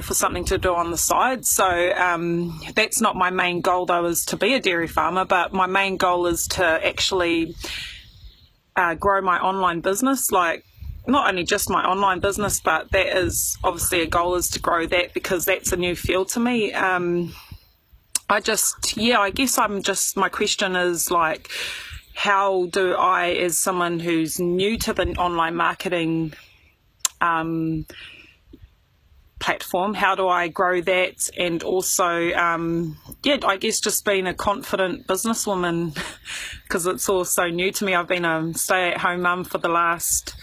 for something to do on the side. So that's not my main goal, though, is to be a dairy farmer, but my main goal is to actually grow my online business, like not only just my online business, but that is obviously a goal, is to grow that, because that's a new field to me. I guess my question is like, how do I, as someone who's new to the online marketing platform, how do I grow that? And also, I guess just being a confident businesswoman, because it's all so new to me. I've been a stay-at-home mum for the last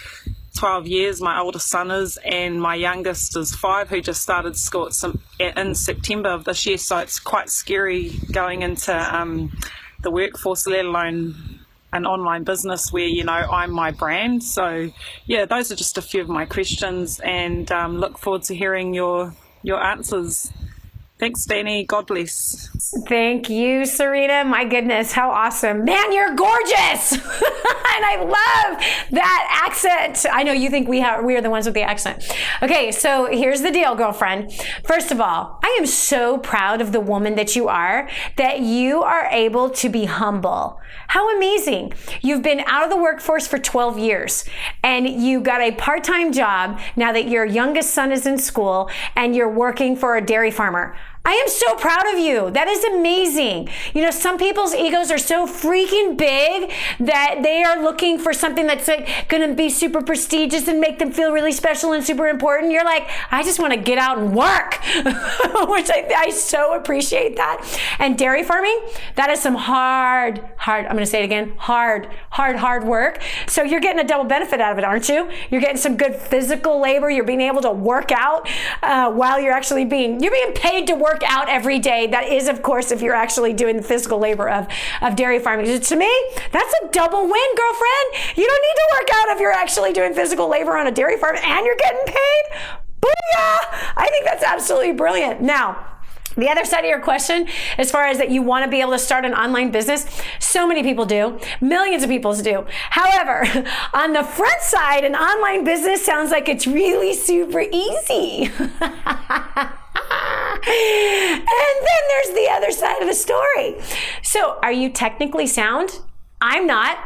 12 years. My oldest son is, and my youngest is 5, who just started school in September of this year. So it's quite scary going into the workforce, let alone an online business where, I'm my brand. So those are just a few of my questions, and look forward to hearing your answers. Thanks, Dani. God bless. Thank you, Serena. My goodness, how awesome. Man, you're gorgeous. And I love that accent. I know you think we are the ones with the accent. Okay, so here's the deal, girlfriend. First of all, I am so proud of the woman that you are able to be humble. How amazing. You've been out of the workforce for 12 years, and you got a part-time job now that your youngest son is in school, and you're working for a dairy farmer. I am so proud of you. That is amazing. Some people's egos are so freaking big that they are looking for something that's going to be super prestigious and make them feel really special and super important. You're like, I just want to get out and work, which I so appreciate that. And dairy farming, that is some hard, I'm going to say it again, hard work. So you're getting a double benefit out of it, aren't you? You're getting some good physical labor. You're being able to work out while you're being paid to work out every day. That is, of course, if you're actually doing the physical labor of dairy farming. To me, that's a double win, girlfriend. You don't need to work out if you're actually doing physical labor on a dairy farm and you're getting paid. Booyah! I think that's absolutely brilliant. Now, the other side of your question, as far as that you want to be able to start an online business, so many people do. Millions of people do. However, on the front side, an online business sounds like it's really super easy. And then there's the other side of the story. So, are you technically sound? I'm not.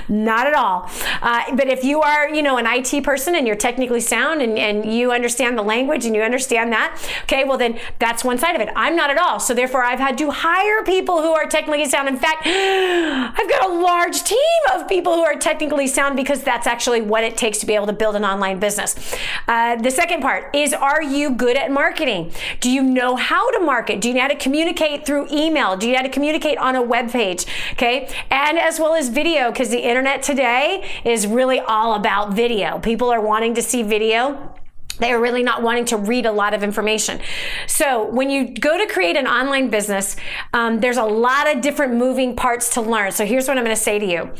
Not at all. But if you are, an IT person and you're technically sound and you understand the language and you understand that, okay, well then that's one side of it. I'm not at all. So therefore I've had to hire people who are technically sound. In fact, I've got a large team of people who are technically sound because that's actually what it takes to be able to build an online business. The second part is, are you good at marketing? Do you know how to market? Do you know how to communicate through email? Do you know how to communicate on a web page? Okay, and as well as video, because the internet today is really all about video. People are wanting to see video. They are really not wanting to read a lot of information. So when you go to create an online business, there's a lot of different moving parts to learn. So here's what I'm going to say to you.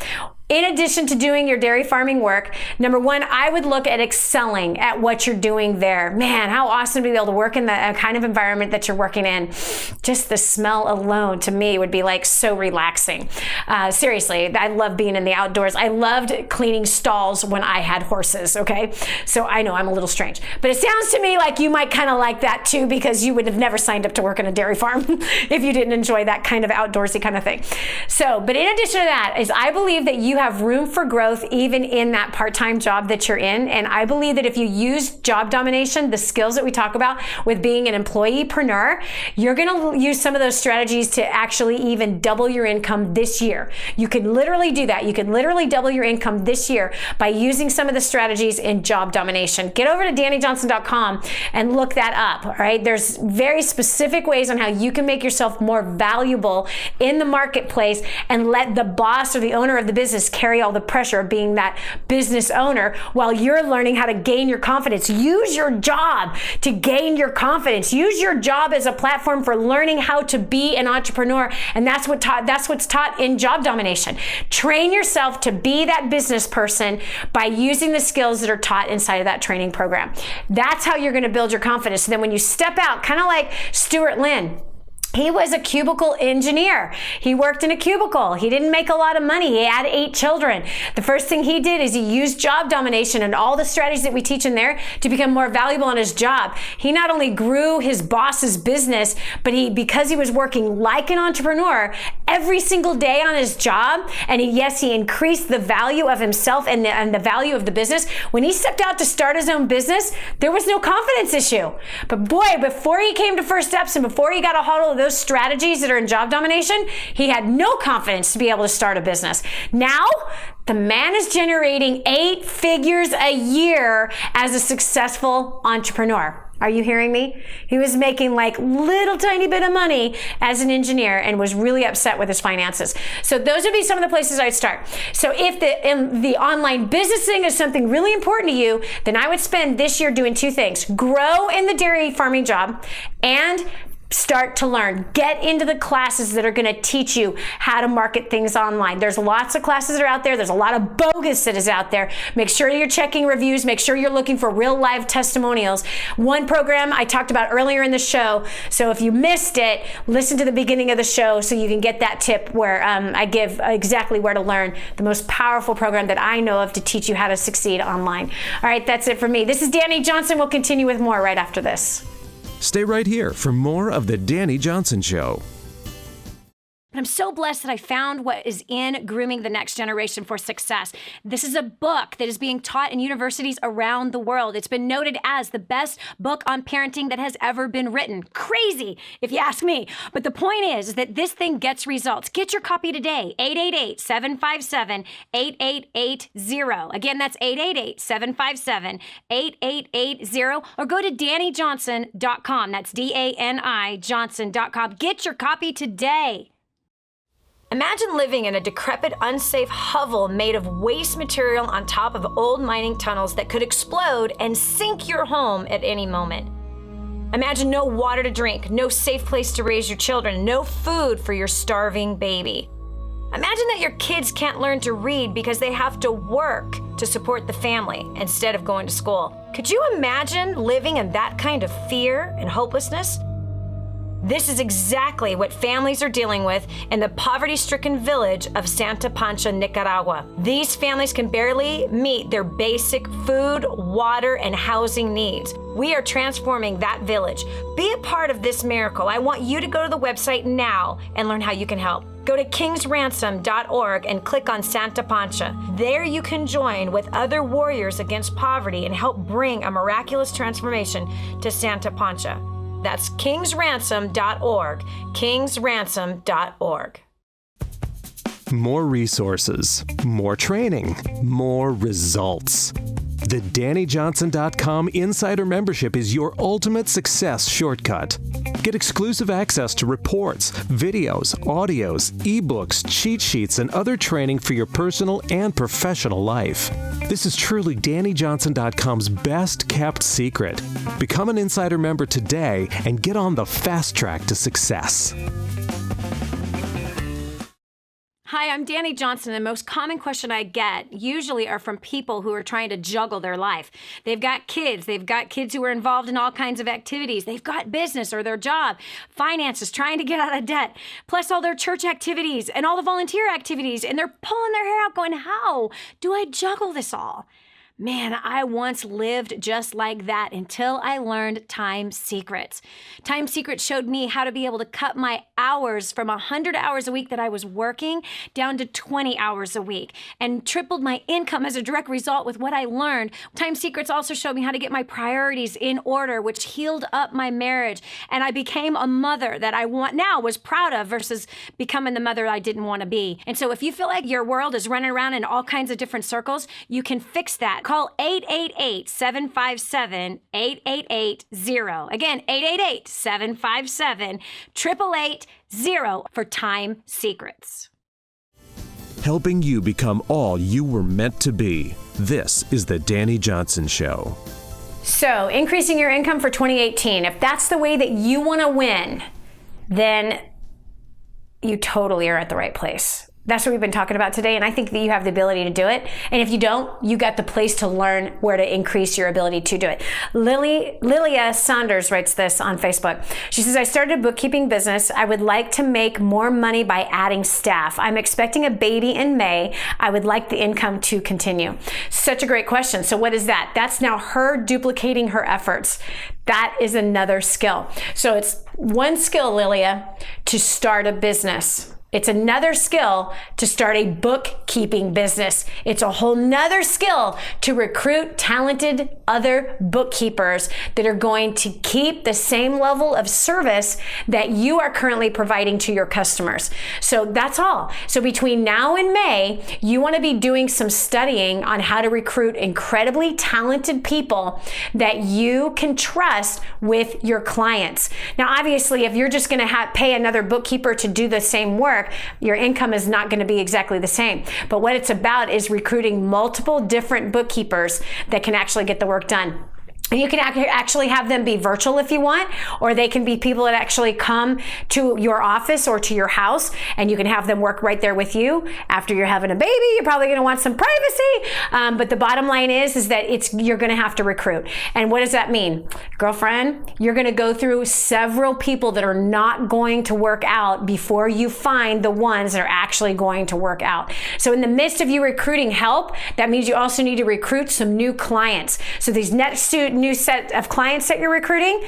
In addition to doing your dairy farming work, number one, I would look at excelling at what you're doing there. Man, how awesome to be able to work in the kind of environment that you're working in. Just the smell alone to me would be like so relaxing. Seriously, I love being in the outdoors. I loved cleaning stalls when I had horses, okay? So I know I'm a little strange, but it sounds to me like you might kind of like that too, because you would have never signed up to work on a dairy farm if you didn't enjoy that kind of outdoorsy kind of thing. So, but in addition to that, is I believe that you have room for growth even in that part-time job that you're in. And I believe that if you use job domination, the skills that we talk about with being an employeepreneur, you're going to use some of those strategies to actually even double your income this year. You can literally do that. You can literally double your income this year by using some of the strategies in job domination. Get over to DaniJohnson.com and look that up. All right. There's very specific ways on how you can make yourself more valuable in the marketplace and let the boss or the owner of the business carry all the pressure of being that business owner while you're learning how to gain your confidence. Use your job to gain your confidence. Use your job as a platform for learning how to be an entrepreneur. And that's what's taught in job domination. Train yourself to be that business person by using the skills that are taught inside of that training program. That's how you're going to build your confidence. And then when you step out, kind of like Stuart Lynn, he was a cubicle engineer. He worked in a cubicle. He didn't make a lot of money. He had 8 children. The first thing he did is he used job domination and all the strategies that we teach in there to become more valuable in his job. He not only grew his boss's business, but because he was working like an entrepreneur every single day on his job, and he increased the value of himself and the value of the business. When he stepped out to start his own business, there was no confidence issue. But boy, before he came to First Steps and before he got a hold of those strategies that are in job domination, he had no confidence to be able to start a business. Now, the man is generating 8 figures a year as a successful entrepreneur. Are you hearing me? He was making like little tiny bit of money as an engineer and was really upset with his finances. So those would be some of the places I'd start. So if the online business thing is something really important to you, then I would spend this year doing 2 things. Grow in the dairy farming job and start to learn. Get into the classes that are going to teach you how to market things online. There's lots of classes that are out there. There's a lot of bogus that is out there. Make sure you're checking reviews. Make sure you're looking for real live testimonials. One program I talked about earlier in the show. So if you missed it, listen to the beginning of the show so you can get that tip where I give exactly where to learn the most powerful program that I know of to teach you how to succeed online. All right, that's it for me. This is Dani Johnson. We'll continue with more right after this. Stay right here for more of the Dani Johnson Show. I'm so blessed that I found what is in Grooming the Next Generation for Success. This is a book that is being taught in universities around the world. It's been noted as the best book on parenting that has ever been written. Crazy, if you ask me. But the point is that this thing gets results. Get your copy today, 888-757-8880. Again, that's 888-757-8880. Or go to DaniJohnson.com. That's DANI Johnson.com. Get your copy today. Imagine living in a decrepit, unsafe hovel made of waste material on top of old mining tunnels that could explode and sink your home at any moment. Imagine no water to drink, no safe place to raise your children, no food for your starving baby. Imagine that your kids can't learn to read because they have to work to support the family instead of going to school. Could you imagine living in that kind of fear and hopelessness? This is exactly what families are dealing with in the poverty-stricken village of Santa Pancha, Nicaragua. These families can barely meet their basic food, water, and housing needs. We are transforming that village. Be a part of this miracle. I want you to go to the website now and learn how you can help. Go to kingsransom.org and click on Santa Pancha. There you can join with other warriors against poverty and help bring a miraculous transformation to Santa Pancha. That's kingsransom.org, kingsransom.org. More resources, more training, more results. The DaniJohnson.com Insider Membership is your ultimate success shortcut. Get exclusive access to reports, videos, audios, ebooks, cheat sheets, and other training for your personal and professional life. This is truly DaniJohnson.com's best kept secret. Become an Insider member today and get on the fast track to success. Hi, I'm Dani Johnson. The most common question I get usually are from people who are trying to juggle their life. They've got kids who are involved in all kinds of activities. They've got business or their job, finances, trying to get out of debt, plus all their church activities and all the volunteer activities. And they're pulling their hair out going, how do I juggle this all? Man, I once lived just like that until I learned Time Secrets. Time Secrets showed me how to be able to cut my hours from 100 hours a week that I was working down to 20 hours a week and tripled my income as a direct result with what I learned. Time Secrets also showed me how to get my priorities in order, which healed up my marriage. And I became a mother that I was proud of versus becoming the mother I didn't want to be. And so if you feel like your world is running around in all kinds of different circles, you can fix that. Call 888-757-8880. Again, 888-757-8880 for Time Secrets. Helping you become all you were meant to be. This is the Dani Johnson Show. So, increasing your income for 2018. If that's the way that you want to win, then you totally are at the right place. That's what we've been talking about today, and I think that you have the ability to do it. And if you don't, you got the place to learn where to increase your ability to do it. Lilia Saunders writes this on Facebook. She says, I started a bookkeeping business. I would like to make more money by adding staff. I'm expecting a baby in May. I would like the income to continue. Such a great question. So what is that? That's now her duplicating her efforts. That is another skill. So it's one skill, Lilia, to start a business. It's another skill to start a bookkeeping business. It's a whole nother skill to recruit talented other bookkeepers that are going to keep the same level of service that you are currently providing to your customers. So that's all. So between now and May, you want to be doing some studying on how to recruit incredibly talented people that you can trust with your clients. Now, obviously, if you're just going to pay another bookkeeper to do the same work, your income is not going to be exactly the same. But what it's about is recruiting multiple different bookkeepers that can actually get the work done. You can actually have them be virtual if you want, or they can be people that actually come to your office or to your house, and you can have them work right there with you. After you're having a baby, you're probably going to want some privacy. But the bottom line is that you're going to have to recruit. And what does that mean? Girlfriend, you're going to go through several people that are not going to work out before you find the ones that are actually going to work out. So in the midst of you recruiting help, that means you also need to recruit some new clients. So these next new set of clients that you're recruiting,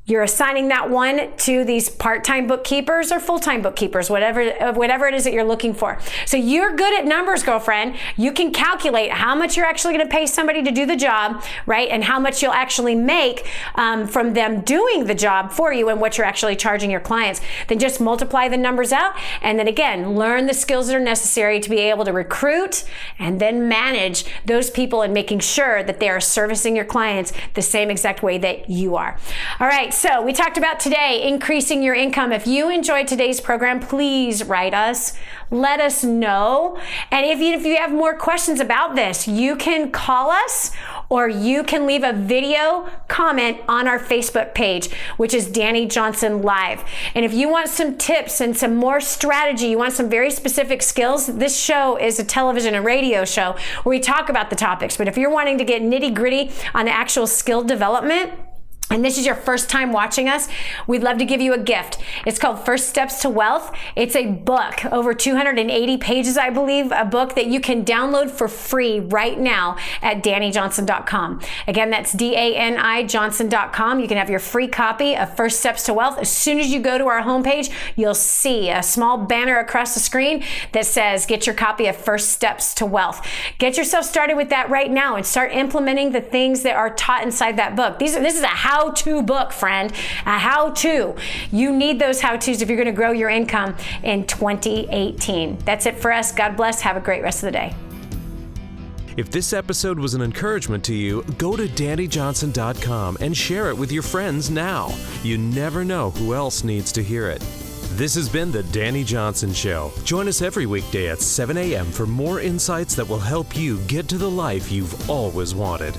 you're assigning that one to these part-time bookkeepers or full-time bookkeepers, whatever it is that you're looking for. So you're good at numbers, girlfriend. You can calculate how much you're actually going to pay somebody to do the job, right? And how much you'll actually make from them doing the job for you and what you're actually charging your clients. Then just multiply the numbers out. And then again, learn the skills that are necessary to be able to recruit and then manage those people and making sure that they are servicing your clients the same exact way that you are. All right. So we talked about today, increasing your income. If you enjoyed today's program, please write us. Let us know. And if you have more questions about this, you can call us or you can leave a video comment on our Facebook page, which is Dani Johnson Live. And if you want some tips and some more strategy, you want some very specific skills, this show is a television and radio show where we talk about the topics. But if you're wanting to get nitty-gritty on the actual skill development, and this is your first time watching us, we'd love to give you a gift. It's called First Steps to Wealth. It's a book, over 280 pages, I believe, a book that you can download for free right now at DaniJohnson.com. Again, that's DANI Johnson.com. You can have your free copy of First Steps to Wealth. As soon as you go to our homepage, you'll see a small banner across the screen that says, get your copy of First Steps to Wealth. Get yourself started with that right now and start implementing the things that are taught inside that book. This is a how-to book, friend, a how-to. You need those how-tos if you're going to grow your income in 2018. That's it for us. God bless. Have a great rest of the day. If this episode was an encouragement to you, go to DaniJohnson.com and share it with your friends now. You never know who else needs to hear it. This has been the Dani Johnson Show. Join us every weekday at 7 a.m. for more insights that will help you get to the life you've always wanted.